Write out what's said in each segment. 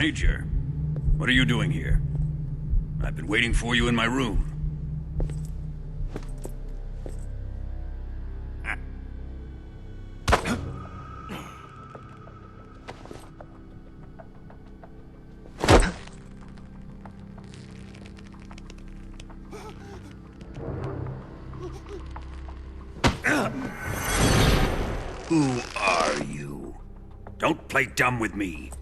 Major, what are you doing here? I've been waiting for you in my room. Who are you? Don't play dumb with me.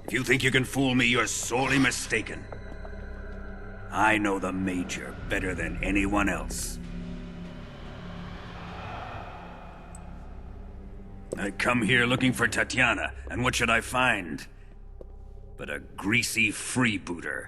If you think you can fool me, you're sorely mistaken. I know the Major better than anyone else. I come here looking for Tatiana, and what should I find? But a greasy freebooter.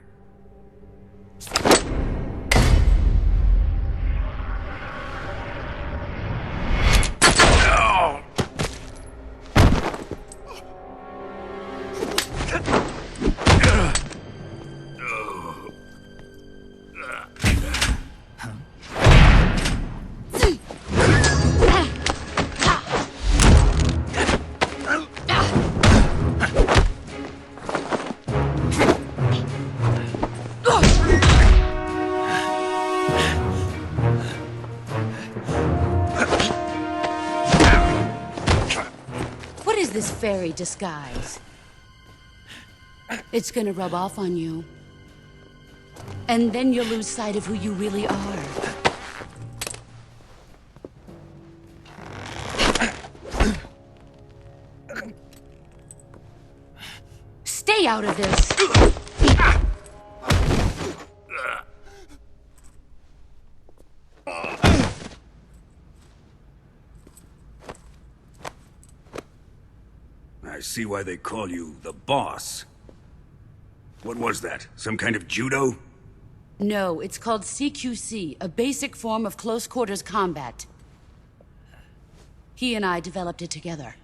This fairy disguise. It's gonna rub off on you. And then you'll lose sight of who you really are. Stay out of this! I see why they call you the boss. What was that? Some kind of judo? No, it's called CQC, a basic form of close quarters combat. He and I developed it together.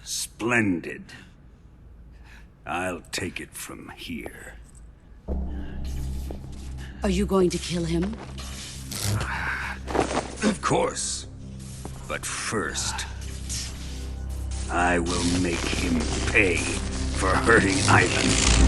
Splendid. I'll take it from here. Are you going to kill him? Of course. But first, I will make him pay for hurting Ivan.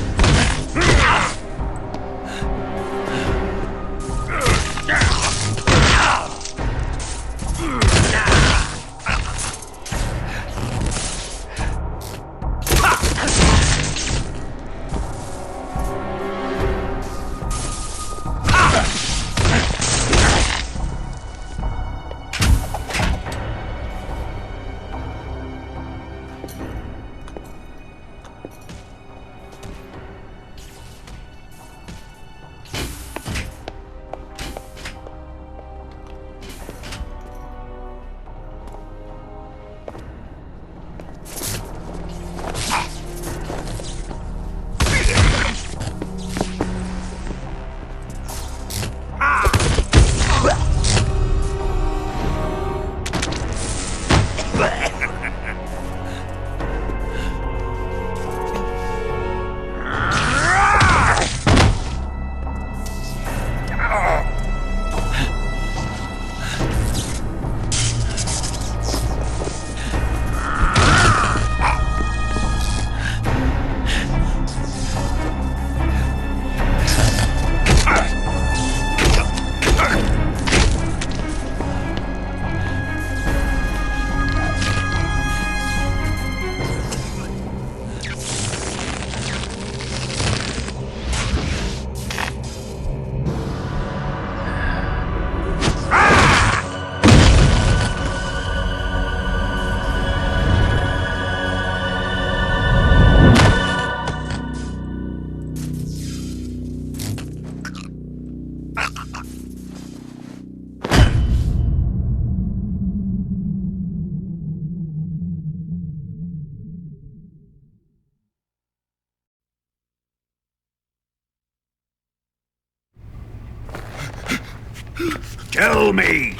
Tell me!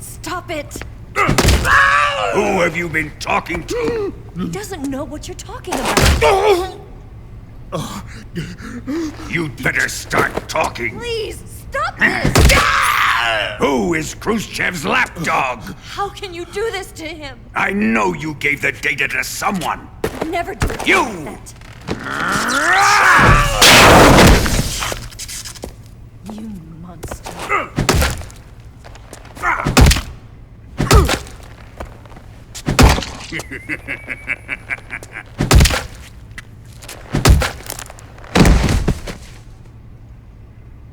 Stop it! Who have you been talking to? He doesn't know what you're talking about. You'd better start talking. Please, stop this! Who is Khrushchev's lapdog? How can you do this to him? I know you gave the data to someone. never do it You! like that. You monster.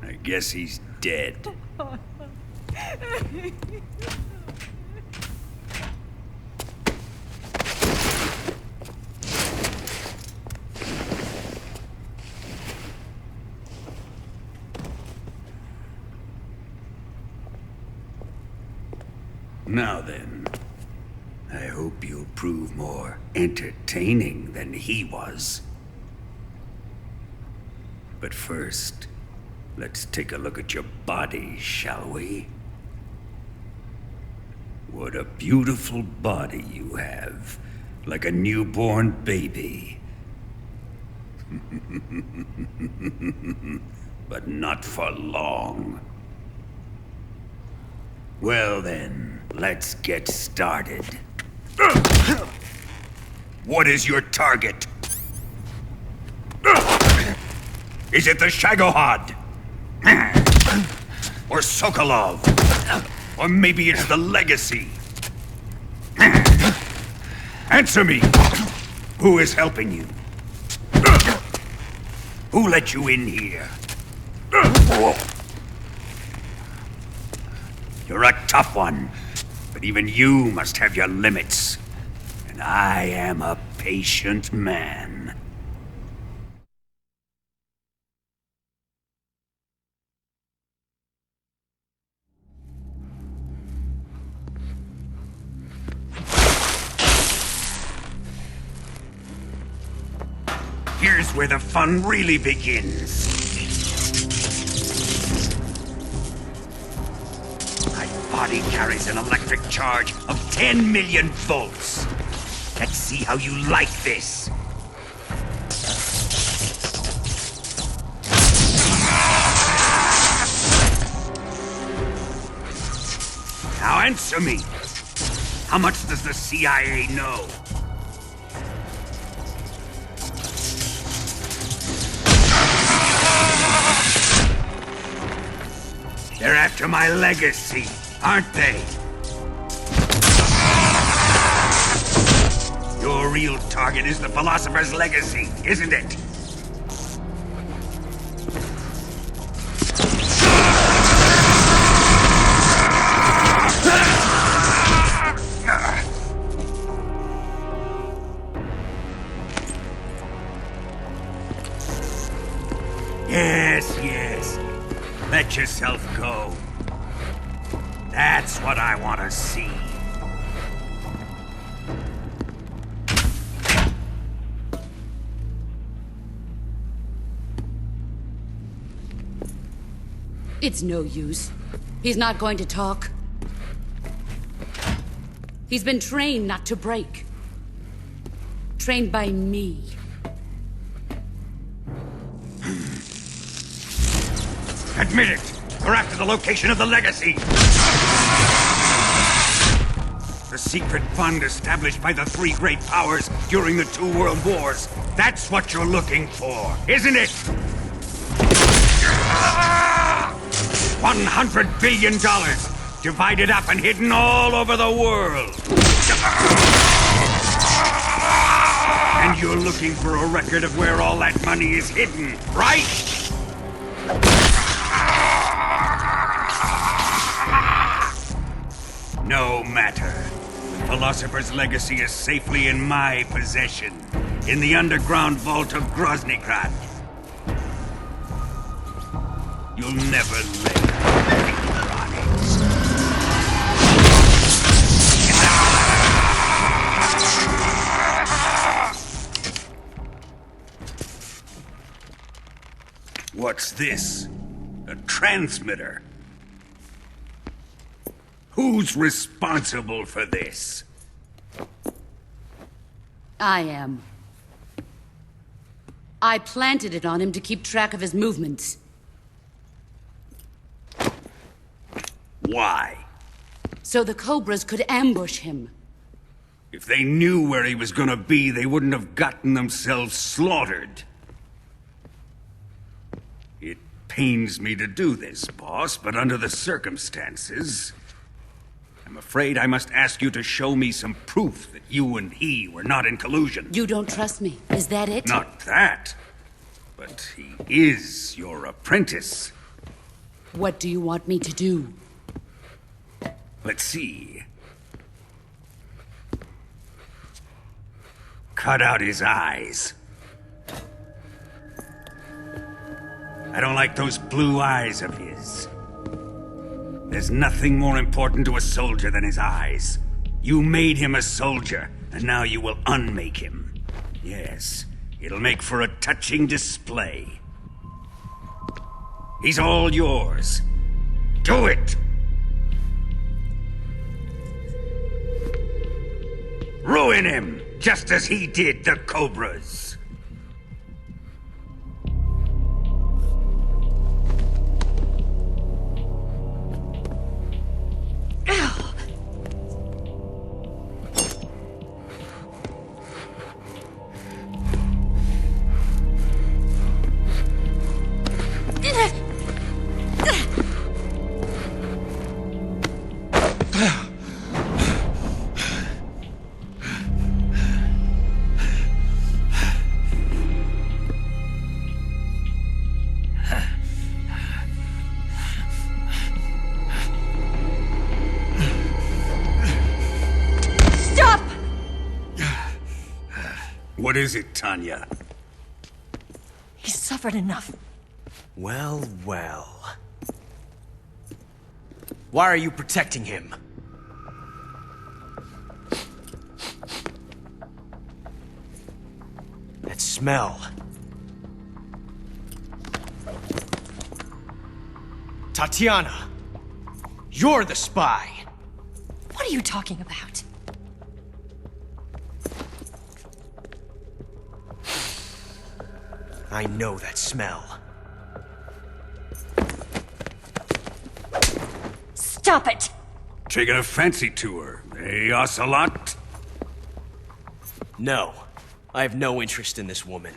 I guess he's dead. Now then, I hope you'll prove more entertaining than he was. But first, let's take a look at your body, shall we? What a beautiful body you have, like a newborn baby. But not for long. Well then, let's get started. What is your target? Is it the Shagohod? Or Sokolov? Or maybe it's the Legacy? Answer me! Who is helping you? Who let you in here? You're a tough one, but even you must have your limits. And I am a patient man. Here's where the fun really begins. My body carries an electric charge of 10 million volts. Let's see how you like this. Now answer me. How much does the CIA know? They're after my legacy, aren't they? Your real target is the Philosopher's Legacy, isn't it? Yes, yes. Let yourself go. That's what I want to see. It's no use. He's not going to talk. He's been trained not to break. Trained by me. Admit it! We're after the location of the Legacy! The secret fund established by the three great powers during the 2 world wars. That's what you're looking for, isn't it? $100 billion, divided up and hidden all over the world. And you're looking for a record of where all that money is hidden, right? No matter. The Philosopher's Legacy is safely in my possession, in the underground vault of Groznygrad. You'll never lay a finger on it. What's this? A transmitter? Who's responsible for this? I am. I planted it on him to keep track of his movements. Why? So the Cobras could ambush him. If they knew where he was gonna be, they wouldn't have gotten themselves slaughtered. It pains me to do this, boss, but under the circumstances, I'm afraid I must ask you to show me some proof that you and he were not in collusion. You don't trust me, is that it? Not that, but he is your apprentice. What do you want me to do? Let's see. Cut out his eyes. I don't like those blue eyes of his. There's nothing more important to a soldier than his eyes. You made him a soldier, and now you will unmake him. Yes, it'll make for a touching display. He's all yours. Do it! Ruin him, just as he did the Cobras. What is it, Tanya? He's suffered enough. Well, well. Why are you protecting him? That smell. Tatiana! You're the spy! What are you talking about? I know that smell. Stop it! Taking a fancy to her, eh, Ocelot? No. I have no interest in this woman.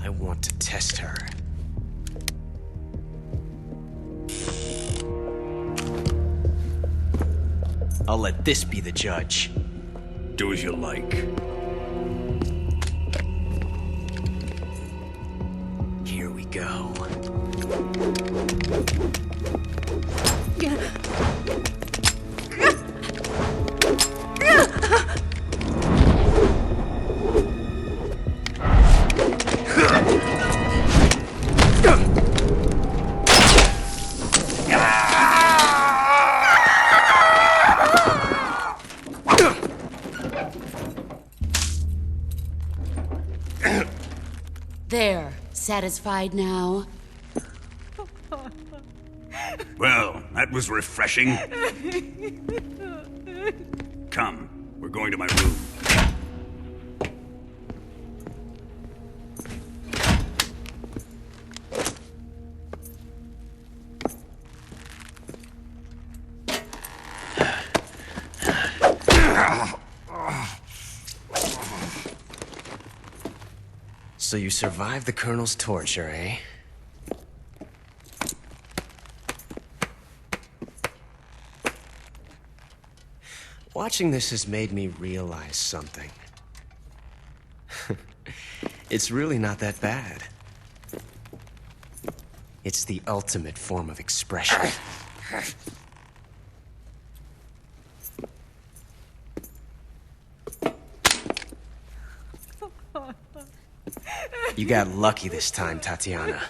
I want to test her. I'll let this be the judge. Do as you like. Here we go. There. Satisfied now? Well, that was refreshing. Come, we're going to my room. So you survived the Colonel's torture, eh? Watching this has made me realize something. It's really not that bad. It's the ultimate form of expression. You got lucky this time, Tatiana.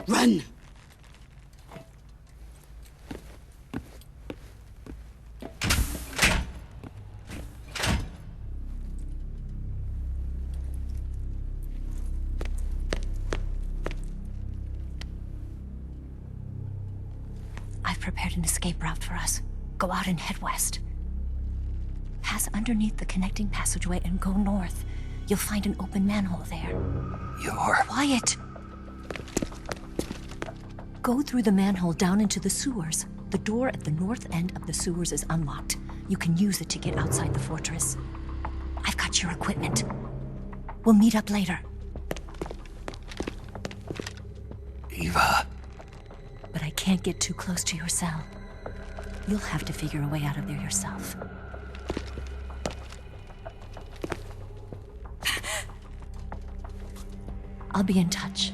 Run! prepared an escape route for us. Go out and head west. Pass underneath the connecting passageway and go north. You'll find an open manhole there. You're... Quiet! Go through the manhole down into the sewers. The door at the north end of the sewers is unlocked. You can use it to get outside the fortress. I've got your equipment. We'll meet up later. Eva. But I can't get too close to your cell. You'll have to figure a way out of there yourself. I'll be in touch.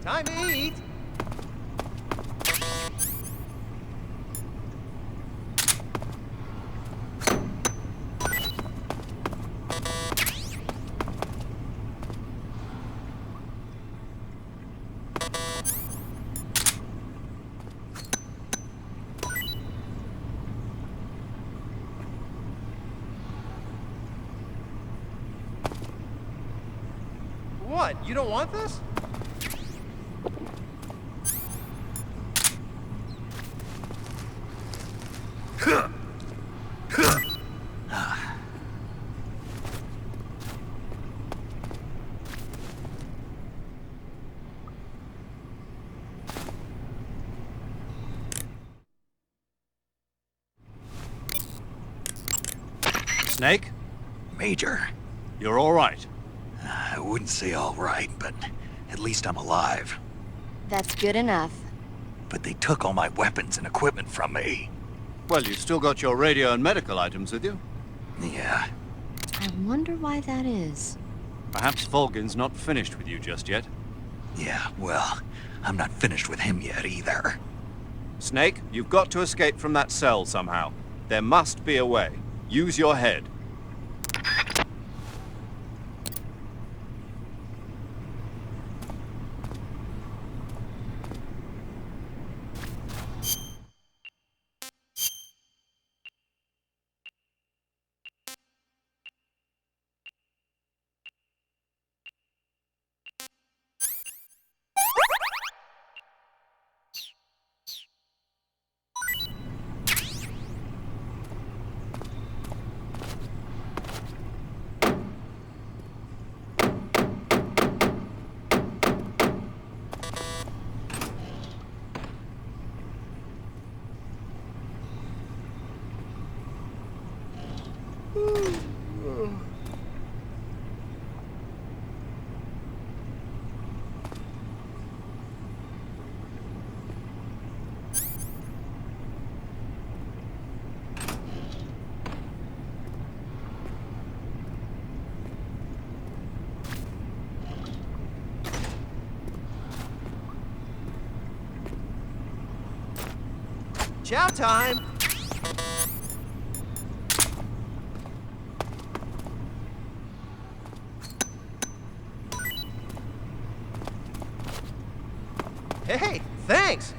Time to eat! What? You don't want this? Snake? Major, You're all right. I wouldn't say all right, but at least I'm alive. That's good enough. But they took all my weapons and equipment from me. Well, you've still got your radio and medical items with you. Yeah, I wonder why that is. Perhaps Volgin's not finished with you just yet. yeah, well, I'm not finished with him yet either. Snake, you've got to escape from that cell somehow. There must be a way. Use your head. Chow time! Hey, thanks!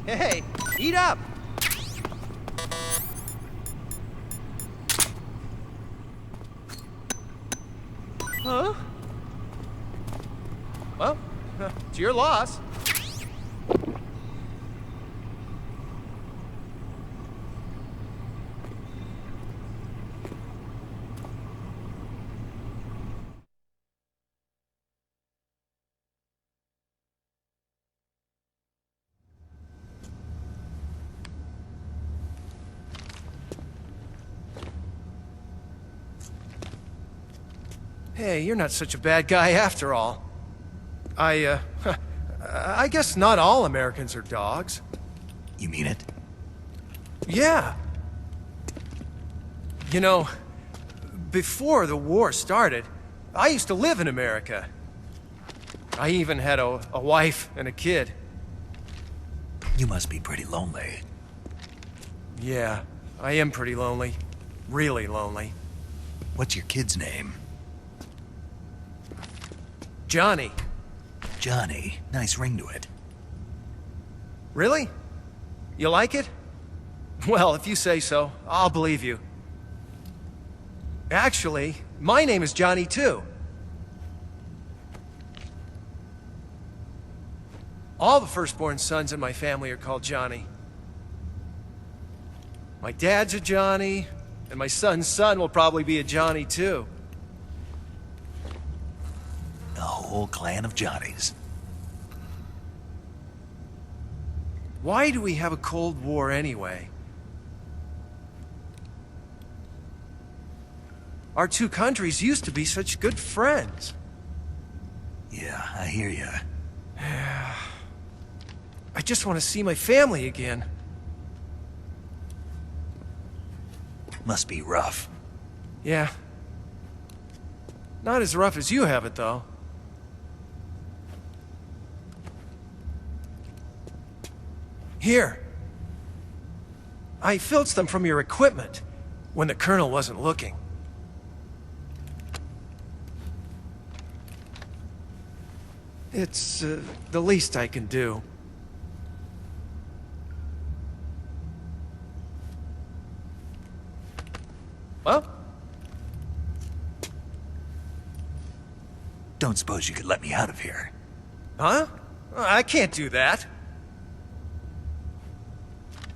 Hey, eat up! Huh? Well, it's your loss. Hey, you're not such a bad guy after all. I guess not all Americans are dogs. You mean it? Yeah. You know, before the war started, I used to live in America. I even had a wife and a kid. You must be pretty lonely. Yeah, I am pretty lonely. Really lonely. What's your kid's name? Johnny. Johnny. Nice ring to it. Really? You like it? Well, if you say so, I'll believe you. Actually, my name is Johnny too. All the firstborn sons in my family are called Johnny. My dad's a Johnny, and my son's son will probably be a Johnny too. A whole clan of Johnnies. Why do we have a Cold War anyway? Our two countries used to be such good friends. Yeah, I hear ya. I just want to see my family again. Must be rough. Yeah. Not as rough as you have it, though. Here. I filched them from your equipment when the Colonel wasn't looking. It's the least I can do. Well? Don't suppose you could let me out of here? Huh? I can't do that.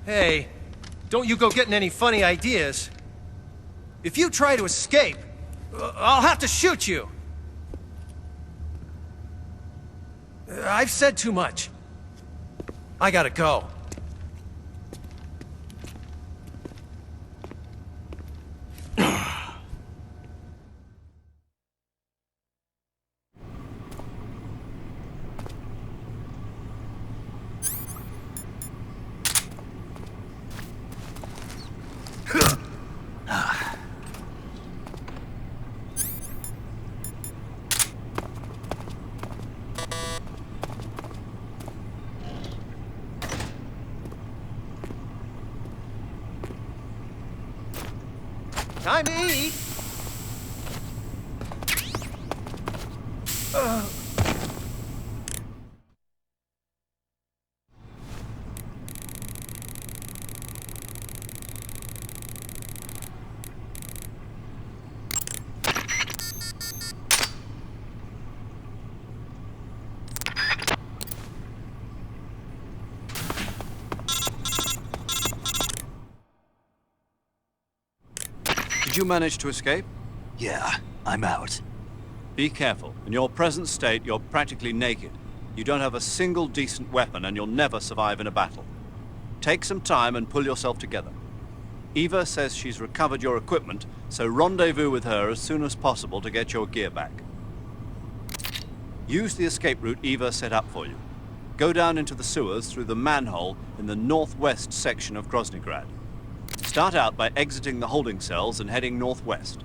Hey, don't you go getting any funny ideas. If you try to escape, I'll have to shoot you. I've said too much. I gotta go. Time to eat! Did you manage to escape? Yeah, I'm out. Be careful. In your present state, you're practically naked. You don't have a single decent weapon, and you'll never survive in a battle. Take some time and pull yourself together. Eva says she's recovered your equipment, so rendezvous with her as soon as possible to get your gear back. Use the escape route Eva set up for you. Go down into the sewers through the manhole in the northwest section of Groznygrad. Start out by exiting the holding cells and heading northwest.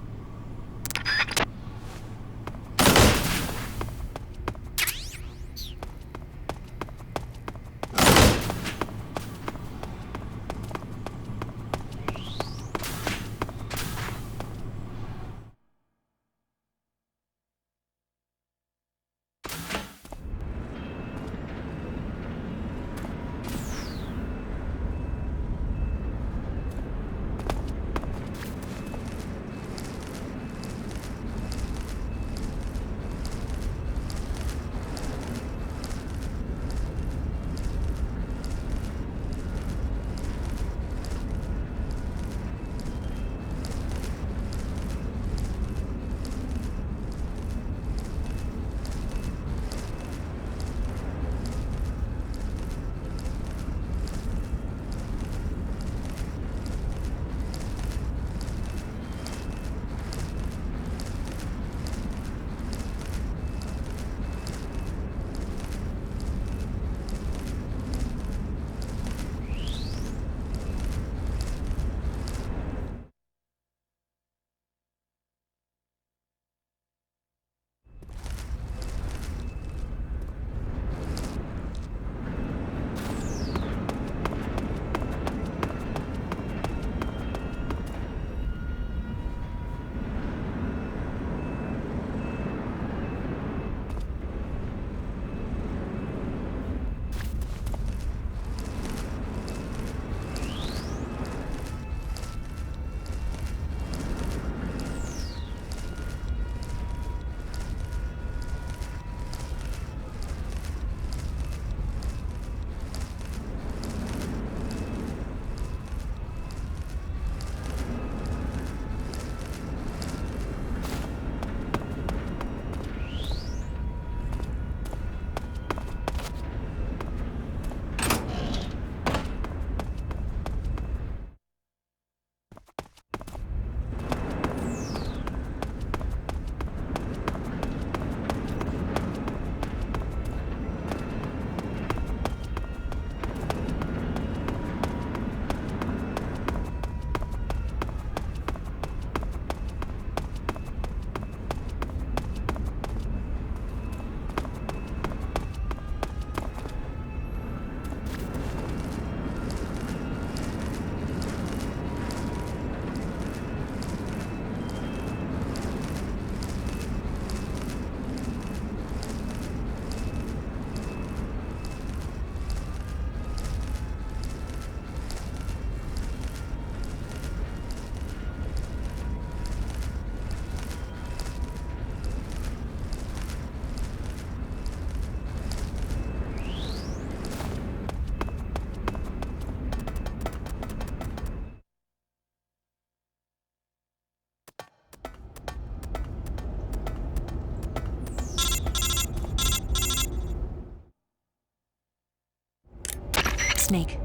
Snake,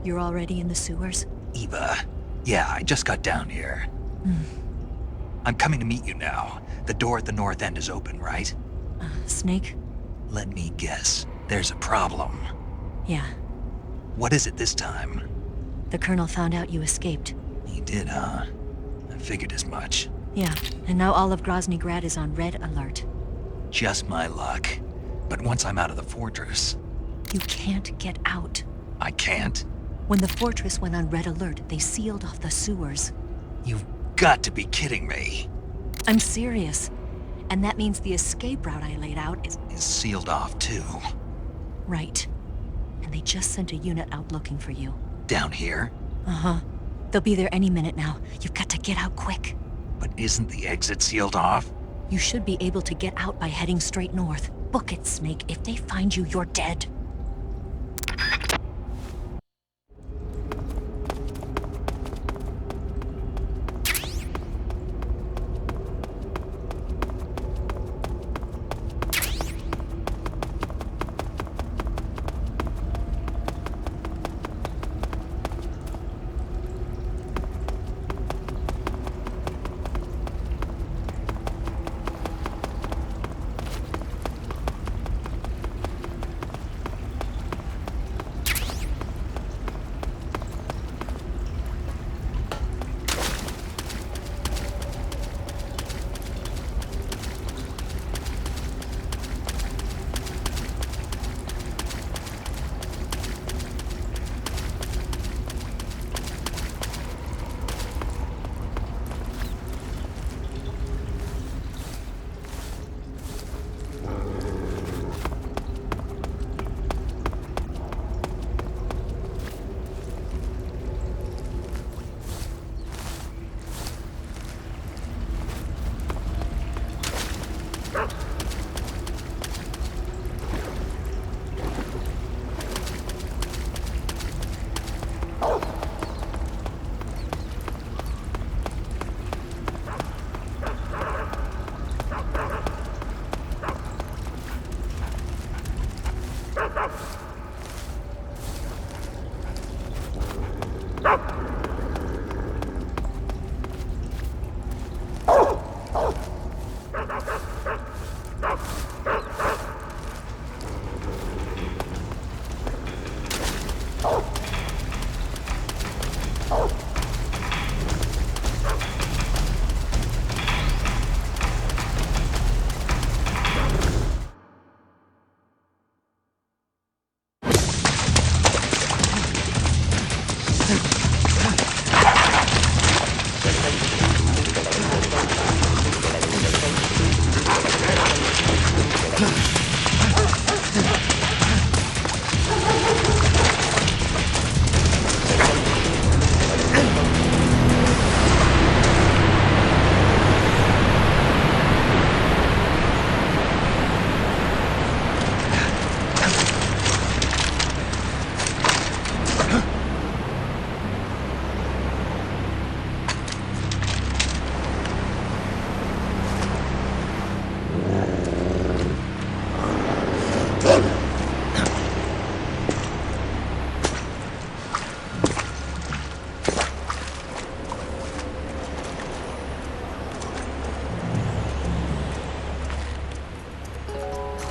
you're already in the sewers? Eva. Yeah, I just got down here. I'm coming to meet you now. The door at the north end is open, right? Snake? Let me guess. There's a problem. Yeah. What is it this time? The Colonel found out you escaped. He did, huh? I figured as much. Yeah, and now all of Grozny Grad is on red alert. Just my luck. But once I'm out of the fortress... You can't get out. I can't? When the fortress went on red alert, they sealed off the sewers. You've got to be kidding me. I'm serious. And that means the escape route I laid out is... Is sealed off, too. Right. And they just sent a unit out looking for you. Down here? Uh-huh. They'll be there any minute now. You've got to get out quick. But isn't the exit sealed off? You should be able to get out by heading straight north. Book it, Snake. If they find you, you're dead.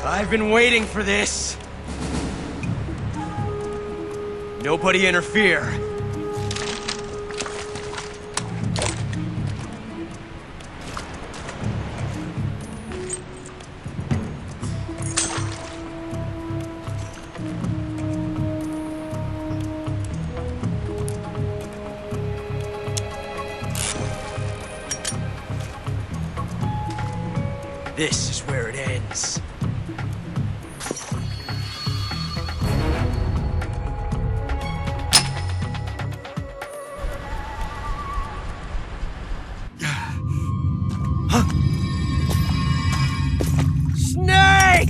I've been waiting for this. Nobody interfere. This is where it ends. Snake!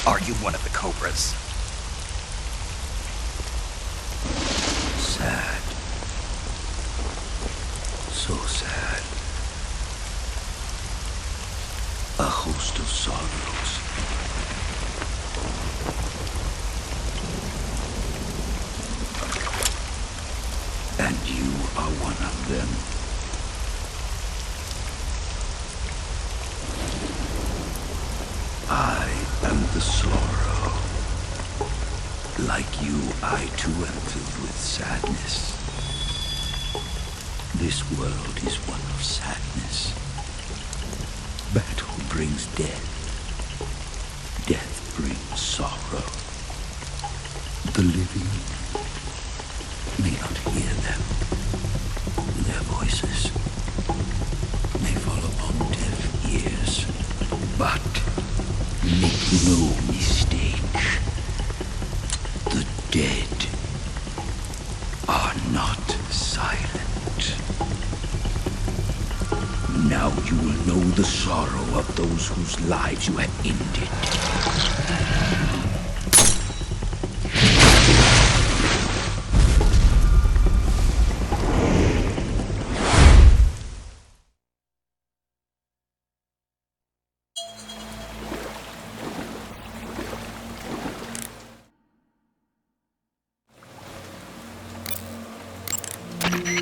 Are you one of the Cobras? Sad. So sad. A host of sorrows. And you are one of them. I am the sorrow. Like you, I too am filled with sadness. This world is one of sadness. Battle brings death. Death brings sorrow. The living may not hear them. Their voices may fall upon deaf ears. But make no mistake, the dead are not silent. Now you will know the sorrow of those whose lives you have ended.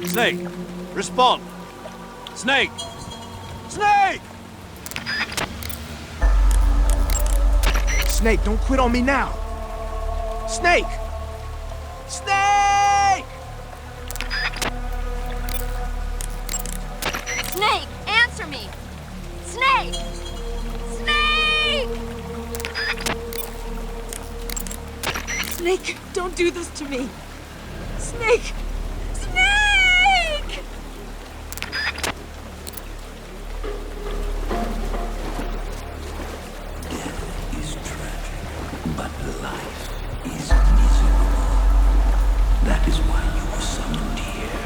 Snake, respond! Snake! Snake! Snake, don't quit on me now. Snake! Snake! Snake, answer me! Snake! Snake! Snake, don't do this to me. Snake! Snake! Death is tragic, but life is miserable. That is why you were summoned here.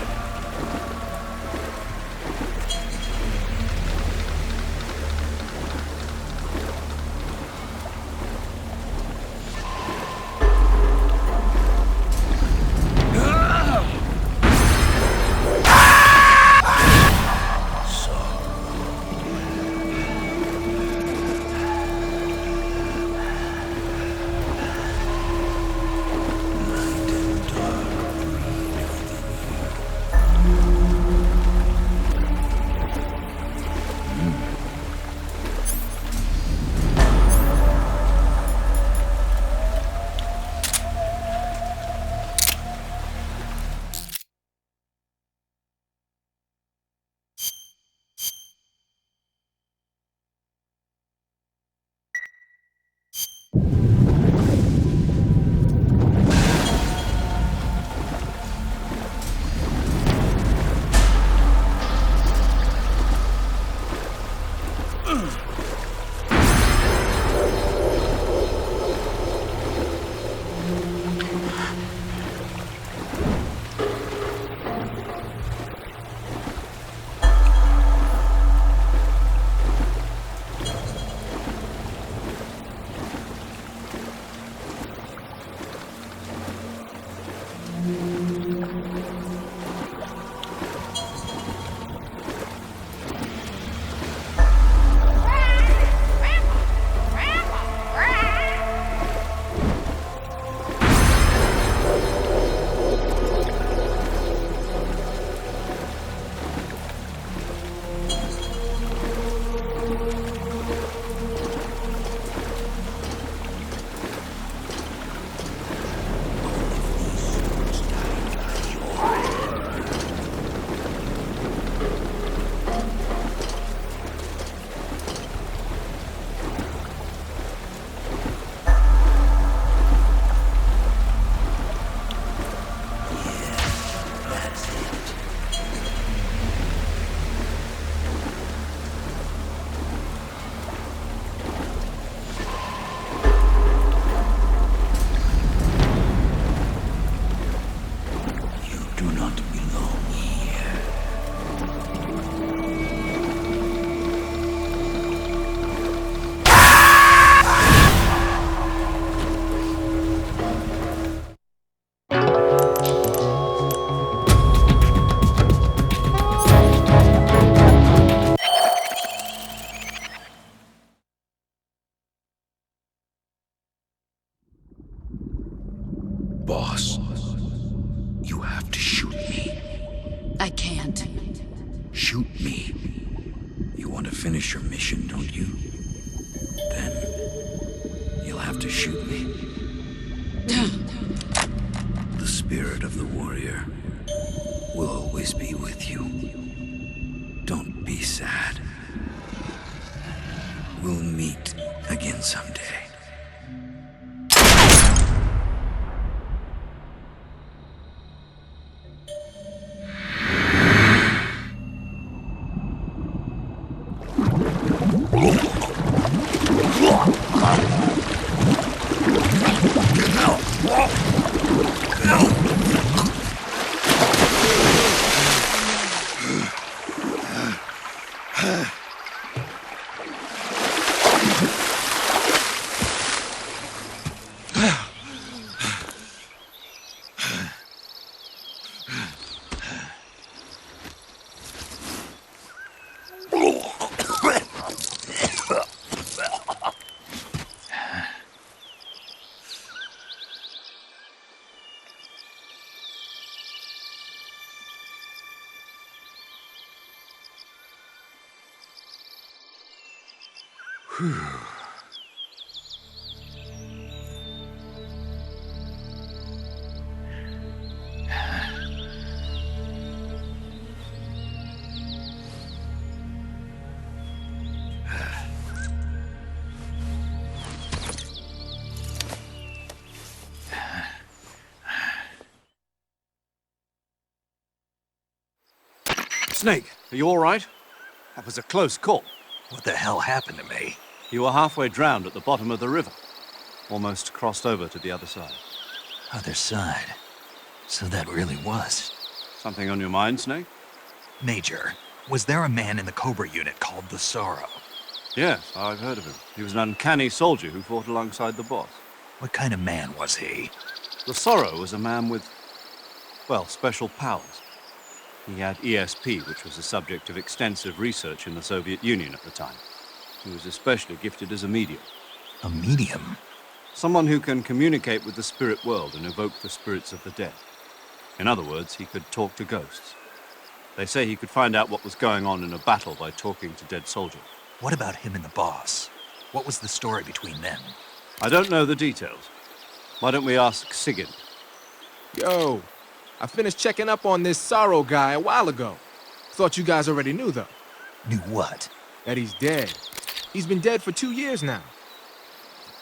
Boss, you have to shoot me. I can't. Shoot me. You want to finish your mission, don't you? Then you'll have to shoot me. The spirit of the warrior will always be with you. Don't be sad. We'll meet again someday. Snake, are you all right? That was a close call. What the hell happened to me? You were halfway drowned at the bottom of the river. Almost crossed over to the other side. Other side. So that really was. Something on your mind, Snake? Major, was there a man in the Cobra unit called the Sorrow? Yes, I've heard of him. He was an uncanny soldier who fought alongside the boss. What kind of man was he? The Sorrow was a man with, well, special powers. He had ESP, which was the subject of extensive research in the Soviet Union at the time. He was especially gifted as a medium. A medium? Someone who can communicate with the spirit world and evoke the spirits of the dead. In other words, he could talk to ghosts. They say he could find out what was going on in a battle by talking to dead soldiers. What about him and the boss? What was the story between them? I don't know the details. Why don't we ask Sigurd? Yo, I finished checking up on this Sorrow guy a while ago. Thought you guys already knew, though. Knew what? That he's dead. He's been dead for 2 years now.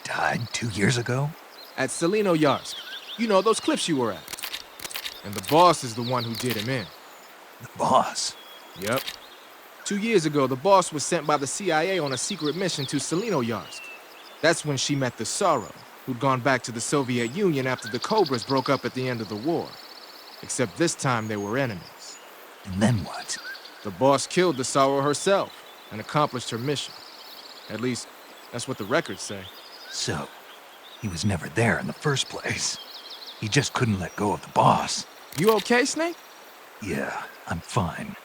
Died 2 years ago? At Selino Yarsk. You know, those cliffs you were at. And the boss is the one who did him in. The boss? Yep. 2 years ago, the boss was sent by the CIA on a secret mission to Selino Yarsk. That's when she met the Sorrow, who'd gone back to the Soviet Union after the Cobras broke up at the end of the war. Except this time they were enemies. And then what? The boss killed the Sorrow herself and accomplished her mission. At least, that's what the records say. So, he was never there in the first place. He just couldn't let go of the boss. You okay, Snake? Yeah, I'm fine.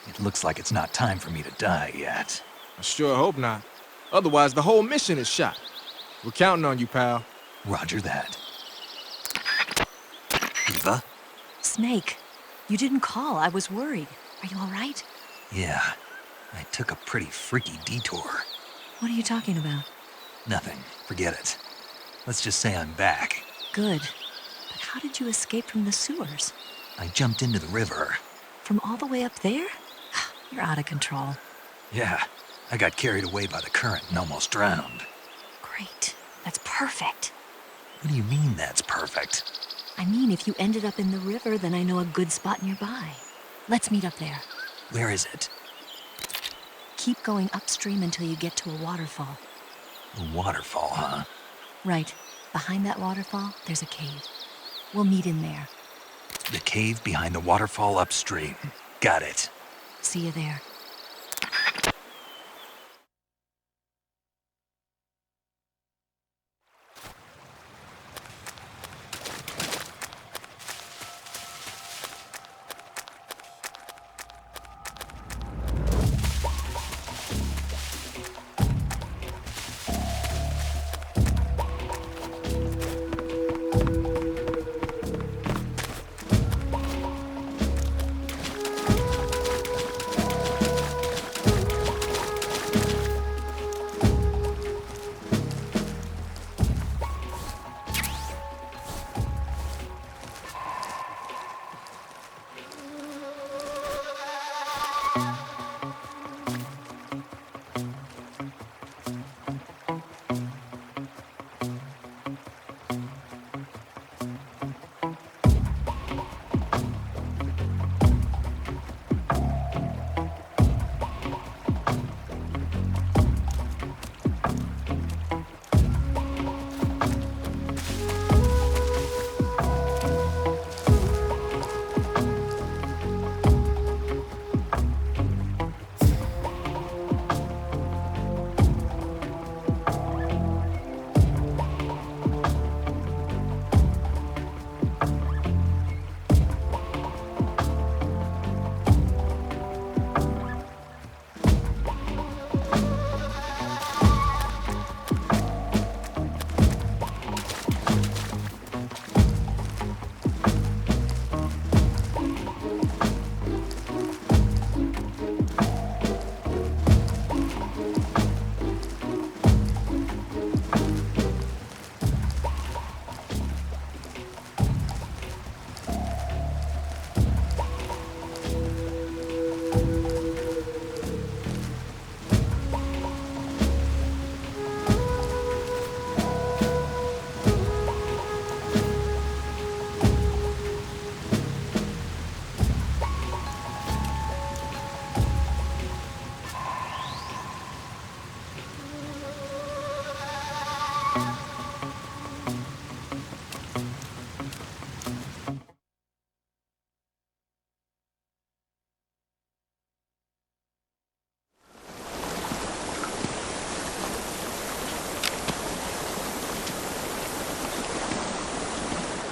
It looks like it's not time for me to die yet. I sure hope not. Otherwise, the whole mission is shot. We're counting on you, pal. Roger that. Eva? Snake, you didn't call. I was worried. Are you all right? Yeah, I took a pretty freaky detour. What are you talking about? Nothing. Forget it. Let's just say I'm back. Good. But how did you escape from the sewers? I jumped into the river. From all the way up there? You're out of control. Yeah, I got carried away by the current and almost drowned. Great. That's perfect. What do you mean that's perfect? I mean, if you ended up in the river, then I know a good spot nearby. Let's meet up there. Where is it? Keep going upstream until you get to a waterfall. A waterfall, huh? Right. Behind that waterfall, there's a cave. We'll meet in there. The cave behind the waterfall upstream. Got it. See you there.